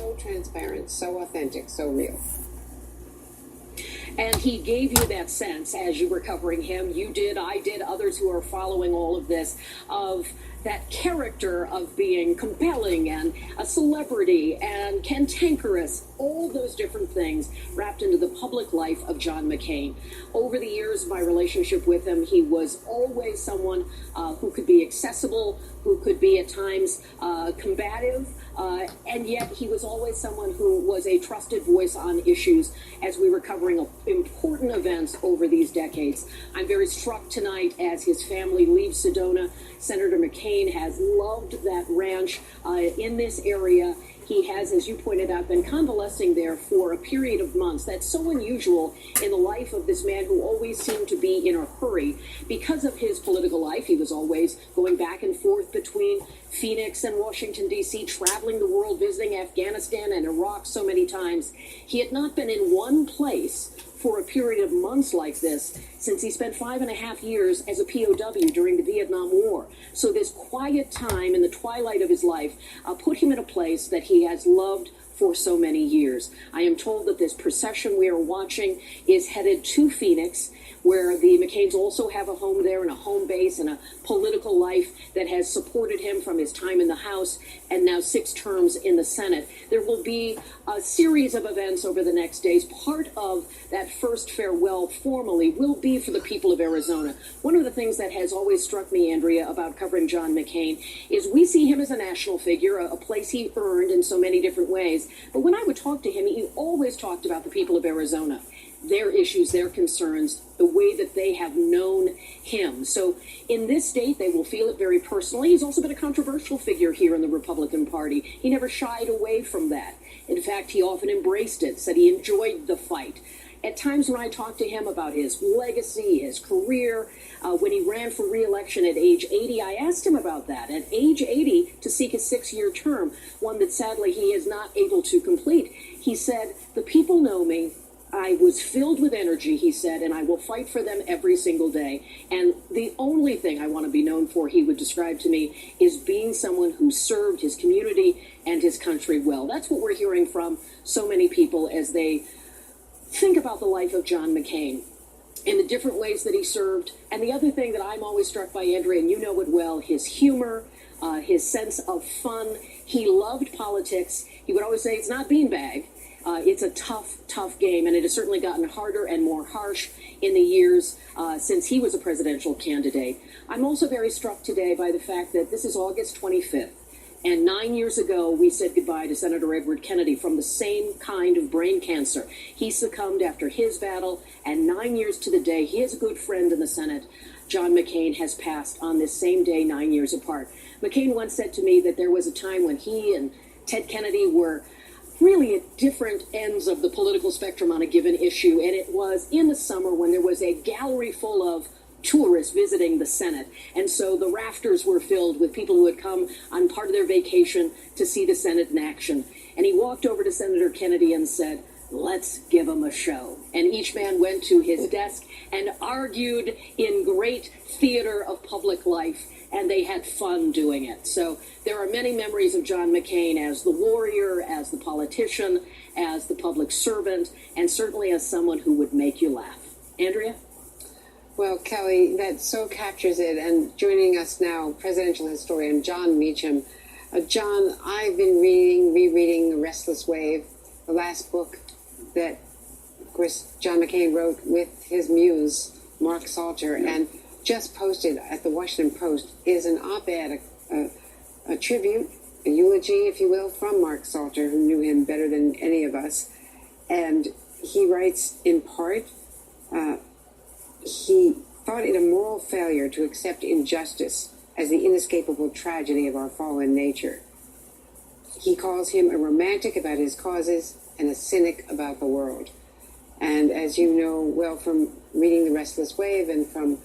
so transparent, so authentic, so real. And he gave you that sense as you were covering him. You did, I did, others who are following all of this, of that character of being compelling and a celebrity and cantankerous, all those different things wrapped into the public life of John McCain. Over the years, my relationship with him, he was always someone who could be accessible, who could be at times combative, and yet he was always someone who was a trusted voice on issues as we were covering important events over these decades. I'm very struck tonight as his family leaves Sedona. Senator McCain has loved that ranch in this area. He has, as you pointed out, been convalescing there for a period of months. That's so unusual in the life of this man who always seemed to be in a hurry. Because of his political life, he was always going back and forth between Phoenix and Washington, D.C., traveling the world, visiting Afghanistan and Iraq so many times. He had not been in one place for a period of months like this since he spent 5.5 years as a POW during the Vietnam War. So this quiet time in the twilight of his life put him in a place that he has loved for so many years. I am told that this procession we are watching is headed to Phoenix, where the McCains also have a home there and a home base and a political life that has supported him from his time in the House and now 6 terms in the Senate. There will be a series of events over the next days. Part of that first farewell formally will be for the people of Arizona. One of the things that has always struck me, Andrea, about covering John McCain is we see him as a national figure, a place he earned in so many different ways. But when I would talk to him, he always talked about the people of Arizona, their issues, their concerns, the way that they have known him. So in this state, they will feel it very personally. He's also been a controversial figure here in the Republican Party. He never shied away from that. In fact, he often embraced it, said he enjoyed the fight. At times when I talked to him about his legacy, his career, when he ran for re-election at age 80, I asked him about that. At age 80, to seek a 6-year term, one that sadly he is not able to complete. He said, "The people know me. I was filled with energy," he said, "and I will fight for them every single day. And the only thing I want to be known for," he would describe to me, "is being someone who served his community and his country well." That's what we're hearing from so many people as they think about the life of John McCain in the different ways that he served. And the other thing that I'm always struck by, Andrea, and you know it well, his humor, his sense of fun. He loved politics. He would always say, "It's not beanbag. It's a tough game," and it has certainly gotten harder and more harsh in the years since he was a presidential candidate. I'm also very struck today by the fact that this is August 25th, and 9 years ago, we said goodbye to Senator Edward Kennedy from the same kind of brain cancer. He succumbed after his battle, and 9 years to the day, he has a good friend in the Senate. John McCain has passed on this same day, 9 years apart. McCain once said to me that there was a time when he and Ted Kennedy were really at different ends of the political spectrum on a given issue, and it was in the summer when there was a gallery full of tourists visiting the Senate, and so the rafters were filled with people who had come on part of their vacation to see the Senate in action. And he walked over to Senator Kennedy and said, "Let's give him a show." And each man went to his desk and argued in great theater of public life, and they had fun doing it. So there are many memories of John McCain as the warrior, as the politician, as the public servant, and certainly as someone who would make you laugh. Andrea? Well, Kelly, that so captures it. And joining us now, presidential historian John Meacham. John, I've been rereading The Restless Wave, the last book that, of course, John McCain wrote with his muse, Mark Salter, and just posted at the Washington Post is an op-ed, a tribute, a eulogy, if you will, from Mark Salter, who knew him better than any of us. And he writes, in part, he thought it a moral failure to accept injustice as the inescapable tragedy of our fallen nature. He calls him a romantic about his causes and a cynic about the world. And as you know well from reading The Restless Wave and from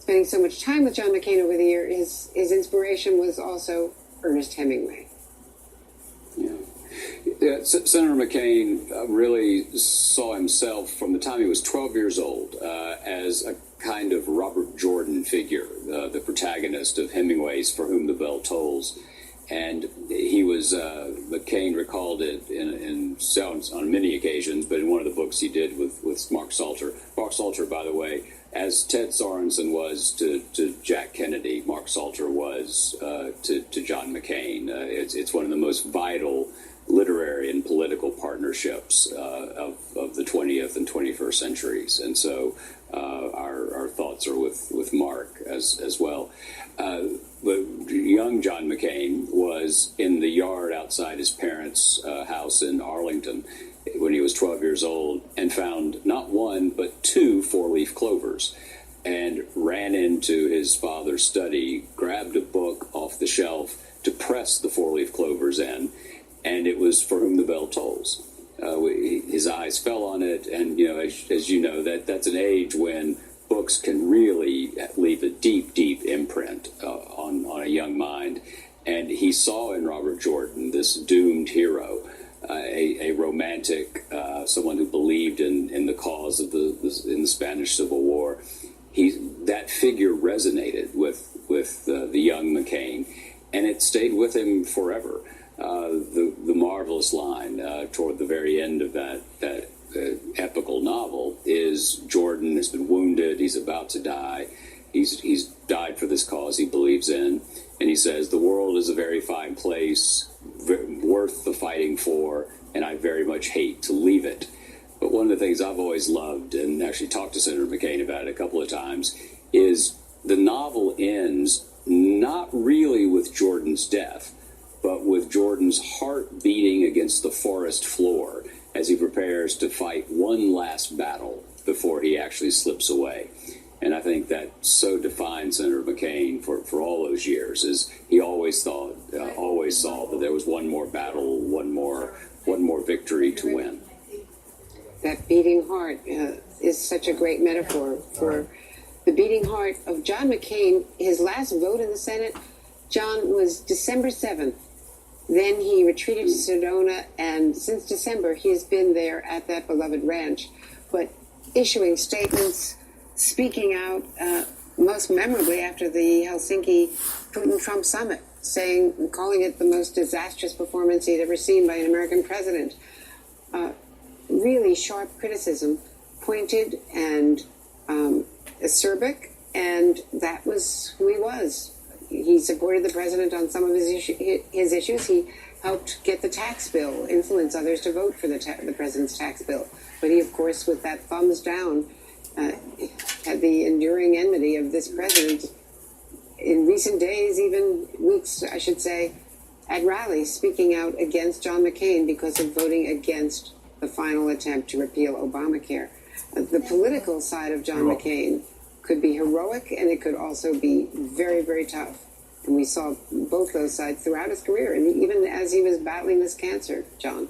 spending so much time with John McCain over the year, his inspiration was also Ernest Hemingway. Yeah, Senator McCain really saw himself from the time he was 12 years old as a kind of Robert Jordan figure, the protagonist of Hemingway's For Whom the Bell Tolls. And he was as McCain recalled it on many occasions, but in one of the books he did with Mark Salter. Mark Salter, by the way, as Ted Sorensen was to Jack Kennedy, Mark Salter was to John McCain. It's one of the most vital literary and political partnerships of the 20th and 21st centuries. And so our thoughts are with Mark as well. But young John McCain was in the yard outside his parents' house in Arlington when he was 12 years old and found not one but two four-leaf clovers, and ran into his father's study, grabbed a book off the shelf to press the four-leaf clovers in, and it was For Whom the Bell Tolls. His eyes fell on it, and as you know, that's an age when books can really leave a deep, deep imprint on a young mind. And he saw in Robert Jordan this doomed hero, a romantic, someone who believed in the cause of in the Spanish Civil War. That figure resonated with the young McCain, and it stayed with him forever. The marvelous line toward the very end of that epical novel is Jordan has been wounded, he's about to die, he's died for this cause he believes in, and he says, the world is a very fine place, worth the fighting for, and I very much hate to leave it. But one of the things I've always loved, and actually talked to Senator McCain about it a couple of times, is the novel ends not really with Jordan's death, but with Jordan's heart beating against the forest floor as he prepares to fight one last battle before he actually slips away. And I think that so defines Senator McCain for all those years, is he always saw that there was one more battle, one more victory to win. That beating heart is such a great metaphor for the beating heart of John McCain. His last vote in the Senate, John, was December 7th. Then he retreated to Sedona, and since December, he has been there at that beloved ranch, but issuing statements, speaking out, most memorably after the Helsinki Putin-Trump summit, calling it the most disastrous performance he'd ever seen by an American president. Really sharp criticism, pointed and acerbic, and that was who he was. He supported the president on some of his issues. He helped get the tax bill, influence others to vote for the president's tax bill. But he, of course, with that thumbs down, had the enduring enmity of this president in recent days, even weeks, I should say, at rallies, speaking out against John McCain because of voting against the final attempt to repeal Obamacare. The political side of John McCain could be heroic, and it could also be very, very tough. And we saw both those sides throughout his career, and even as he was battling this cancer, John.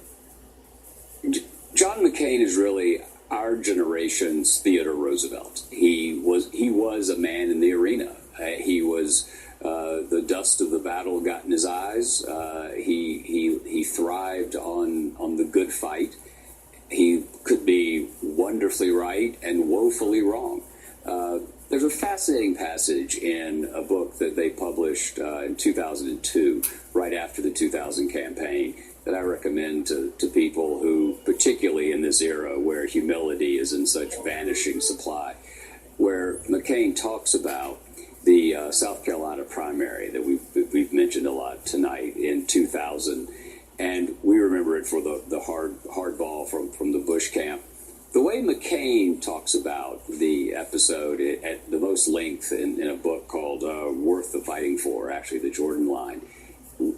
John McCain is really our generation's Theodore Roosevelt. He was a man in the arena. He was the dust of the battle got in his eyes. He thrived on the good fight. He could be wonderfully right and woefully wrong. There's a fascinating passage in a book that they published in 2002, right after the 2000 campaign, that I recommend to people who, particularly in this era where humility is in such vanishing supply, where McCain talks about the South Carolina primary that we've mentioned a lot tonight in 2000, and we remember it for the hard ball from the Bush camp. The way McCain talks about the episode at the most length in a book called Worth the Fighting For, actually the Jordan line,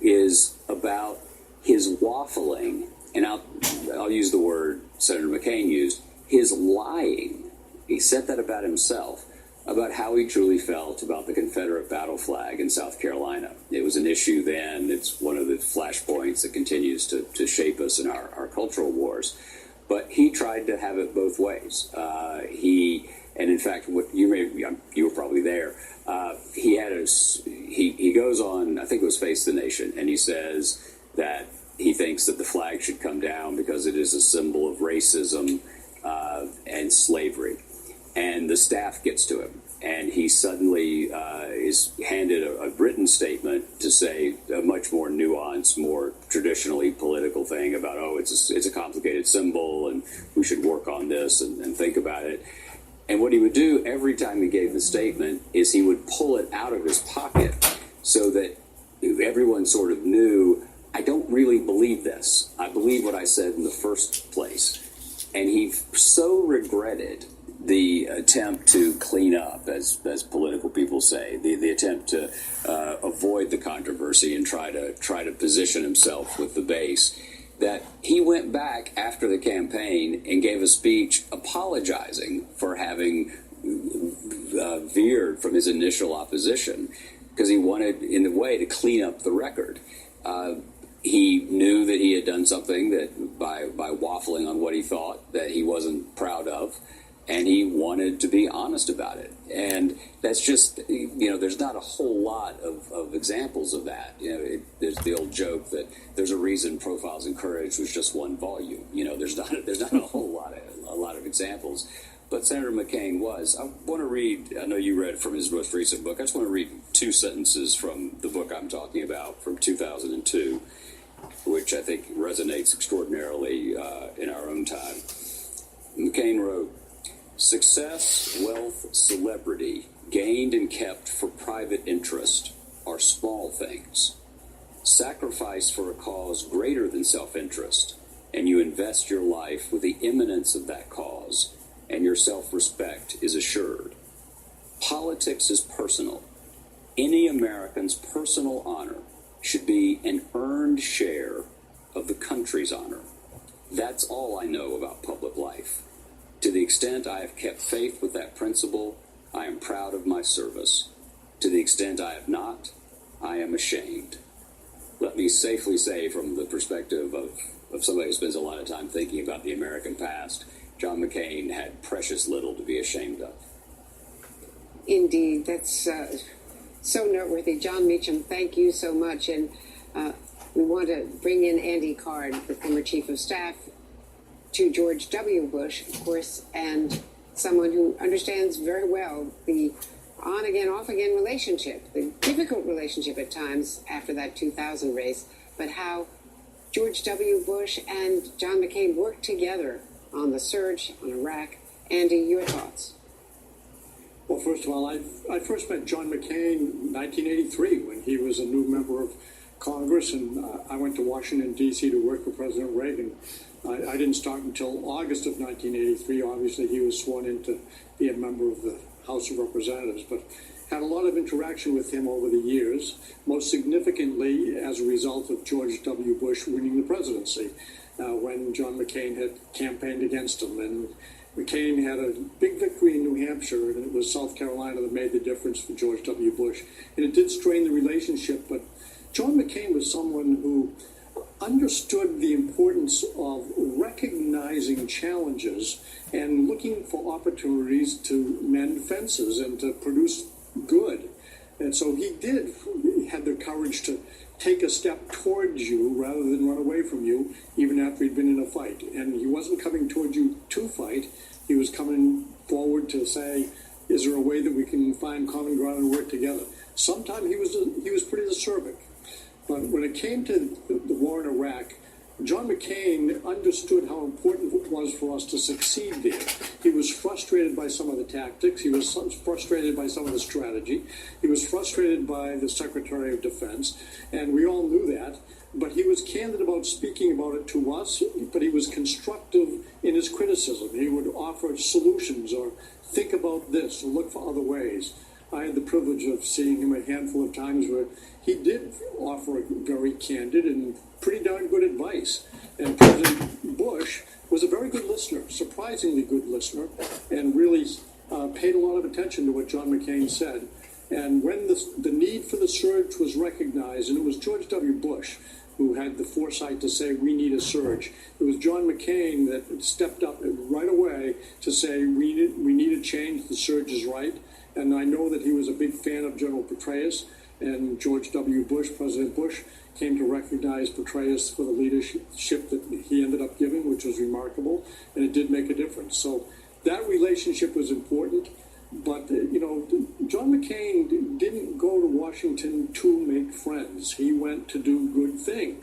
is about his waffling, and I'll use the word Senator McCain used, his lying. He said that about himself, about how he truly felt about the Confederate battle flag in South Carolina. It was an issue then. It's one of the flashpoints that continues to shape us in our cultural wars. But he tried to have it both ways. And in fact, you were probably there. He goes on, I think it was Face the Nation, and he says that he thinks that the flag should come down because it is a symbol of racism and slavery. And the staff gets to him and he suddenly is handed a written statement to say a much more nuanced, more traditionally political thing about, oh, it's a complicated symbol, and we should work on this and think about it. And what he would do every time he gave the statement is he would pull it out of his pocket so that everyone sort of knew, I don't really believe this. I believe what I said in the first place. And he so regretted the attempt to clean up, as political people say, the attempt to avoid the controversy and try to position himself with the base, that he went back after the campaign and gave a speech apologizing for having veered from his initial opposition, because he wanted, in a way, to clean up the record. He knew that he had done something that by waffling on what he thought that he wasn't proud of, and he wanted to be honest about it. And that's just, there's not a whole lot of examples of that. There's the old joke that there's a reason Profiles in Courage was just one volume. There's not a whole lot of examples. But Senator McCain was. I want to read, I know you read from his most recent book. I just want to read 2 sentences from the book I'm talking about from 2002, which I think resonates extraordinarily in our own time. McCain wrote, "Success, wealth, celebrity, gained and kept for private interest, are small things. Sacrifice for a cause greater than self-interest, and you invest your life with the imminence of that cause, and your self-respect is assured. Politics is personal. Any American's personal honor should be an earned share of the country's honor. That's all I know about public life. To the extent I have kept faith with that principle, I am proud of my service. To the extent I have not, I am ashamed." Let me safely say, from the perspective of somebody who spends a lot of time thinking about the American past, John McCain had precious little to be ashamed of. Indeed, that's so noteworthy. John Meacham, thank you so much. And we want to bring in Andy Card, the former chief of staff to George W. Bush, of course, and someone who understands very well the on-again, off-again relationship, the difficult relationship at times after that 2000 race, but how George W. Bush and John McCain worked together on the surge, on Iraq. Andy, your thoughts? Well, first of all, I first met John McCain in 1983 when he was a new member of Congress, and I went to Washington, D.C. to work for President Reagan. I didn't start until August of 1983. Obviously, he was sworn in to be a member of the House of Representatives, but had a lot of interaction with him over the years, most significantly as a result of George W. Bush winning the presidency when John McCain had campaigned against him. And McCain had a big victory in New Hampshire, and it was South Carolina that made the difference for George W. Bush. And it did strain the relationship, but John McCain was someone who understood the importance of recognizing challenges and looking for opportunities to mend fences and to produce good. And so he had the courage to take a step towards you rather than run away from you, even after he'd been in a fight. And he wasn't coming towards you to fight. He was coming forward to say, is there a way that we can find common ground and work together? Sometimes he was pretty acerbic. But when it came to the war in Iraq, John McCain understood how important it was for us to succeed there. He was frustrated by some of the tactics. He was frustrated by some of the strategy. He was frustrated by the Secretary of Defense, and we all knew that. But he was candid about speaking about it to us, but he was constructive in his criticism. He would offer solutions or think about this or look for other ways. I had the privilege of seeing him a handful of times where he did offer very candid and pretty darn good advice. And President Bush was a very good listener, surprisingly good listener, and really paid a lot of attention to what John McCain said. And when the need for the surge was recognized, and it was George W. Bush who had the foresight to say, we need a surge. It was John McCain that stepped up right away to say, we need a change, the surge is right. And I know that he was a big fan of General Petraeus, and George W. Bush, President Bush, came to recognize Petraeus for the leadership that he ended up giving, which was remarkable, and it did make a difference. So that relationship was important. But, John McCain didn't go to Washington to make friends. He went to do good things.